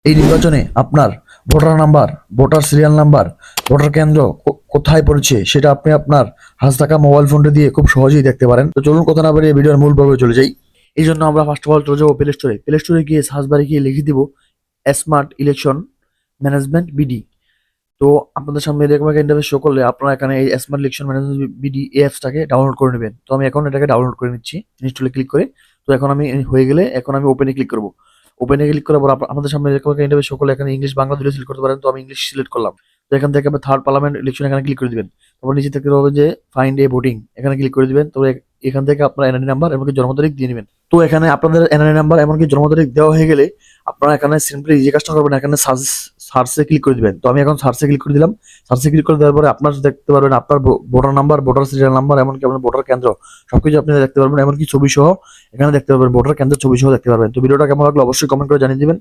এই নির্বাচনে আপনার voter number, voter serial number, voter কেন্দ্র কোথায় পড়েছে সেটা আপনি আপনার হাতে থাকা মোবাইল ফোনটা দিয়ে খুব সহজেই দেখতে পারেন। তো চলুন কথা না বাড়িয়ে ভিডিওর মূল পর্বে চলে যাই। এই জন্য আমরা ফার্স্ট অফ অল চলে যাবো প্লে স্টোরে। প্লে স্টোরে গিয়ে সার্চ বারে গিয়ে লিখে দিব স্মার্ট ইলেকশন ম্যানেজমেন্ট বিডি। তো আপনাদের সামনে এরকম একটা ইন্টারফেস শো করলে আপনারা এখানে এই স্মার্ট ইলেকশন ম্যানেজমেন্ট বিডি অ্যাপসটাকে ডাউনলোড করে নেবেন। তো আমি এখন এটাকে ডাউনলোড করে নিচ্ছি ইনস্টলে ক্লিক করে। তো এখন আমি হয়ে গেলে এখন আমি ওপেনে ক্লিক করব। ওপেনে ক্লিক করার পর আপনাদের সামনে এরকম একটা ইন্টারফেস শো করলে এখানে ইংলিশ বাংলা দুটো সিলেক্ট করতে পারেন। তো আমি ইংলিশ সিলেক্ট করলাম। তো এখান থেকে আপনি থার্ড পার্লামেন্ট ইলেকশন এখানে ক্লিক করে দিবেন। তারপর নিচে দেখতে পাবেন যে ফাইন্ড এ ভোটিং, এখানে ক্লিক করে দিবেন। তো এখান থেকে আপনার এনআইডি নাম্বার এমনকি জন্ম তারিখ দিয়ে নেবেন। তো এখানে আপনাদের এনআইডি নাম্বার এমনকি জন্ম তারিখ দেওয়া হয়ে গেলে আপনারা এখানে সিম্পলি যে কাজটা করবেন এখানে সার্চে ক্লিক করে দিবেন। তো আমি এখন সার্চে ক্লিক করে দিলাম। সার্চে ক্লিক করে দেওয়ার পরে আপনার দেখতে পারবেন আপনার voter number, voter serial number এমনকি আপনার ভোটার কেন্দ্র সবকিছু আপনি দেখতে পারবেন, এমনকি ছবি সহ এখানে দেখতে পারবেন, ভোটার কেন্দ্রের ছবি সহ দেখতে পারবেন। তো ভিডিওটা কেমন লাগলো অবশ্যই কমেন্ট করে জানিয়ে দিবেন।